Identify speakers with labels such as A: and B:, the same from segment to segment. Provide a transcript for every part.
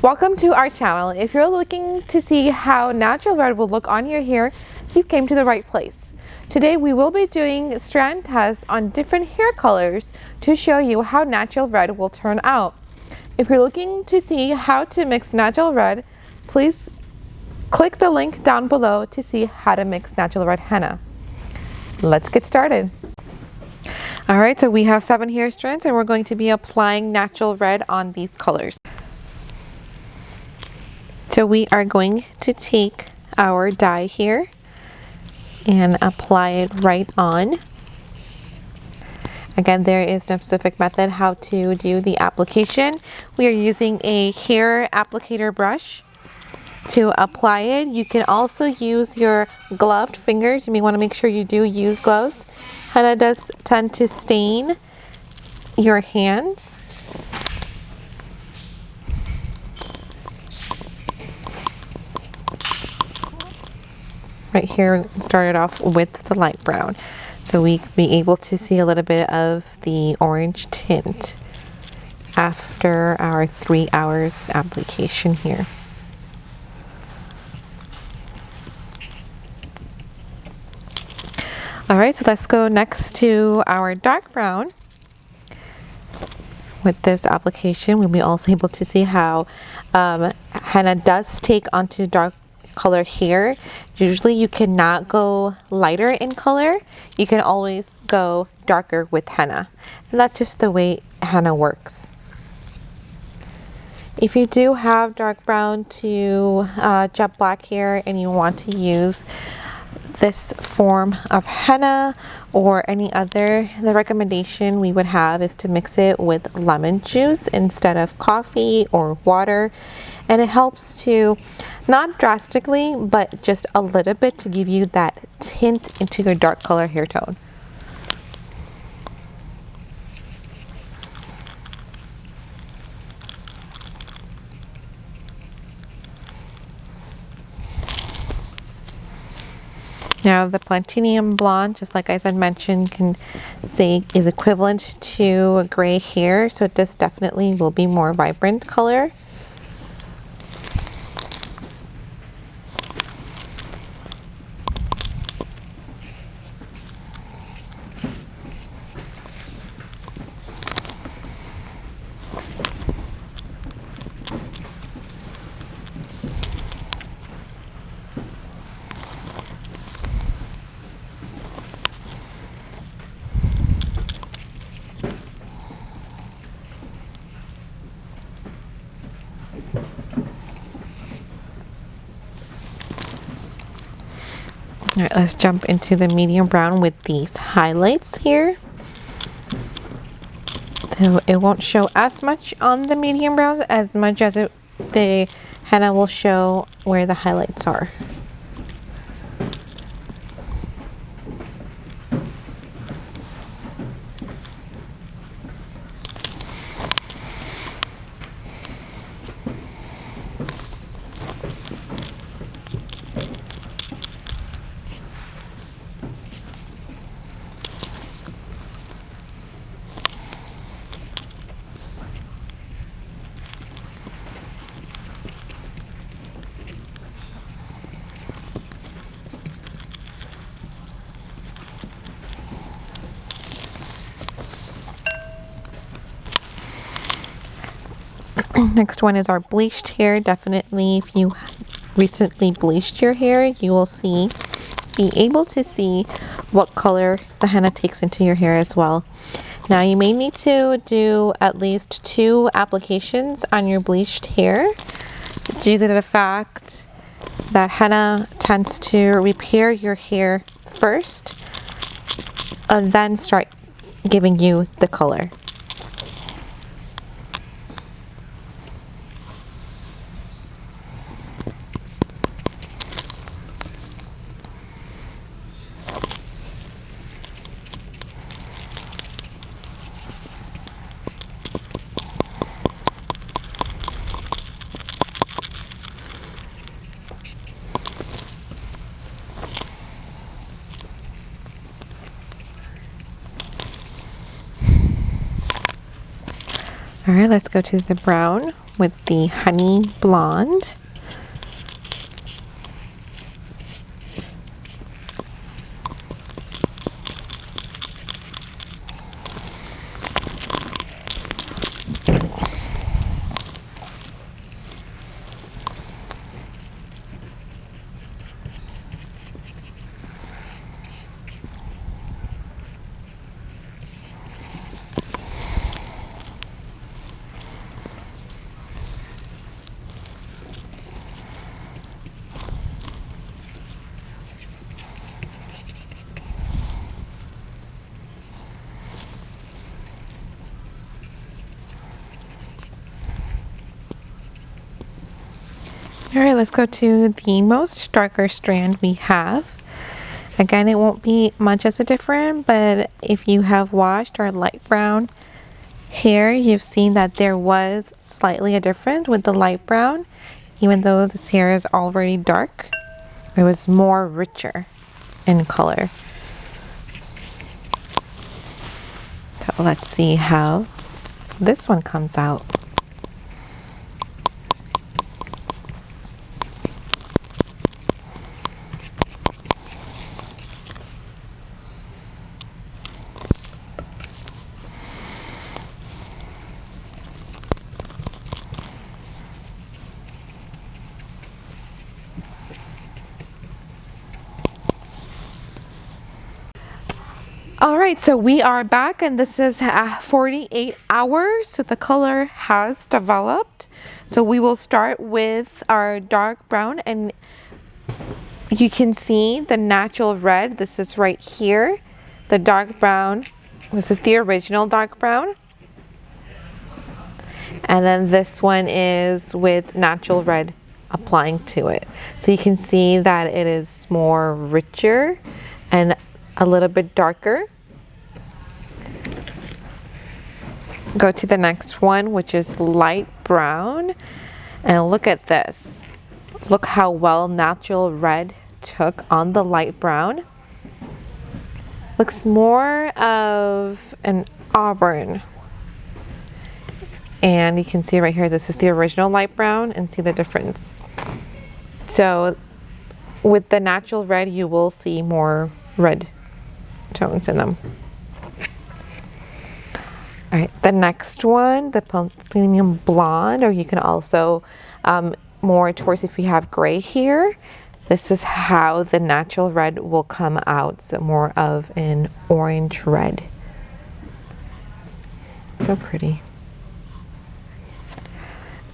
A: Welcome to our channel. If you're looking to see how natural red will look on your hair, you came to the right place. Today we will be doing strand tests on different hair colors to show you how natural red will turn out. If you're looking to see how to mix natural red, please click the link down below to see how to mix natural red henna. Let's get started. Alright, so we have 7 hair strands and we're going to be applying natural red on these colors. So we are going to take our dye here and apply it right on. Again, there is no specific method how to do the application. We are using a hair applicator brush to apply it. You can also use your gloved fingers. You may want to make sure you do use gloves. Henna does tend to stain your hands. Right here, started off with the light brown, so we can be able to see a little bit of the orange tint after our 3 hours application here. All right, so let's go next to our dark brown. With this application, we'll be also able to see how henna does take onto dark color hair. Usually you cannot go lighter in color. You can always go darker with henna, and that's just the way henna works. If you do have dark brown to jet black hair and you want to use this form of henna or any other, the recommendation we would have is to mix it with lemon juice instead of coffee or water, and it helps to not drastically but just a little bit to give you that tint into your dark color hair tone. Now the Plutonium Blonde, just like I said mentioned, can say is equivalent to gray hair, so it does definitely will be more vibrant color. All right, let's jump into the medium brown with these highlights here. So it won't show as much on the medium brown as much as the henna will show where the highlights are. Next one is our bleached hair. Definitely, if you recently bleached your hair, you will be able to see what color the henna takes into your hair as well. Now you may need to do at least 2 applications on your bleached hair due to the fact that henna tends to repair your hair first and then start giving you the color. All right, let's go to the brown. with the Honey Blonde. All right, let's go to the most darker strand we have. Again, it won't be much as a different, but if you have washed our light brown hair, you've seen that there was slightly a difference with the light brown. Even though this hair is already dark, it was more richer in color. So let's see how this one comes out. All right, so we are back, and this is 48 hours, so the color has developed. So we will start with our dark brown, and you can see the natural red. This is right here. The dark brown, this is the original dark brown. And then this one is with natural red applying to it. So you can see that it is more richer and a little bit darker. Go to the next one, which is light brown, and look at this. Look how well natural red took on the light brown. Looks more of an auburn. And you can see right here, this is the original light brown, and see the difference. So with the natural red, you will see more red tones in them. All right, the next one, the Plutonium Blonde, or you can also more towards if you have gray here. This is how the natural red will come out, so more of an orange red. So pretty.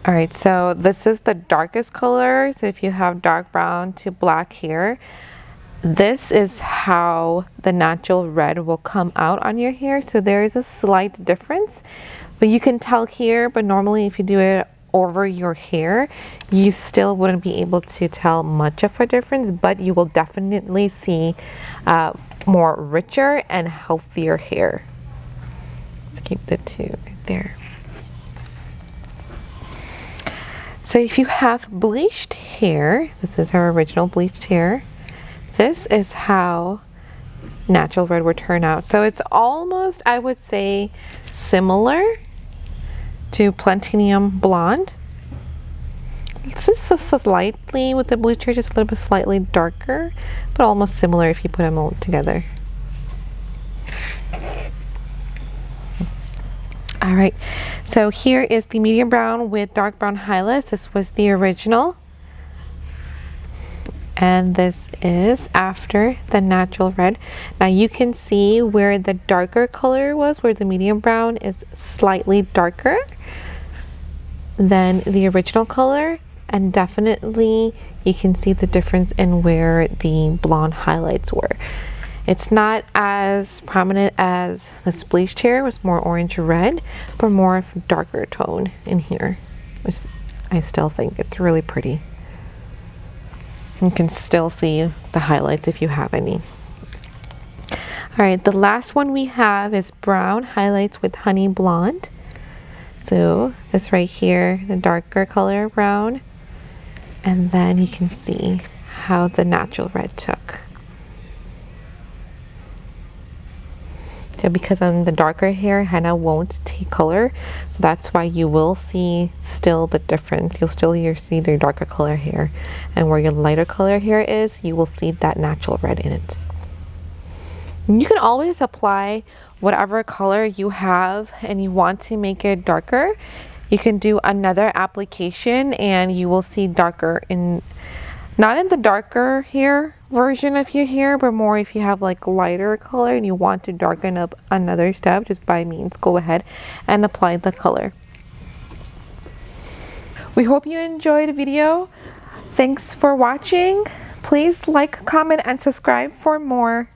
A: All right, so this is the darkest color. So if you have dark brown to black here, this is how the natural red will come out on your hair. So there is a slight difference, but you can tell here, but normally if you do it over your hair, you still wouldn't be able to tell much of a difference, but you will definitely see more richer and healthier hair. Let's keep the two right there. So if you have bleached hair, this is our original bleached hair. This is how natural red would turn out. So it's almost, I would say, similar to Plutonium Blonde. This is just slightly, with the bleached hair, just a little bit slightly darker, but almost similar if you put them all together. All right, so here is the medium brown with dark brown highlights. This was the original. And this is after the natural red. Now you can see where the darker color was, where the medium brown is slightly darker than the original color, and definitely you can see the difference in where the blonde highlights were. It's not as prominent as this bleached hair, it was more orange red, but more of a darker tone in here, which I still think it's really pretty. You can still see the highlights if you have any. All right, the last one we have is brown highlights with honey blonde. So this right here, the darker color brown, and then you can see how the natural red took. So because on the darker hair, henna won't take color, so that's why you will see still the difference. You'll still see the darker color hair, and where your lighter color hair is, you will see that natural red in it. You can always apply whatever color you have and you want to make it darker. You can do another application and you will see darker in, not in the darker hair version of your hair, but more if you have like lighter color and you want to darken up another step, just by means go ahead and apply the color. We hope you enjoyed the video. Thanks for watching. Please like, comment, and subscribe for more.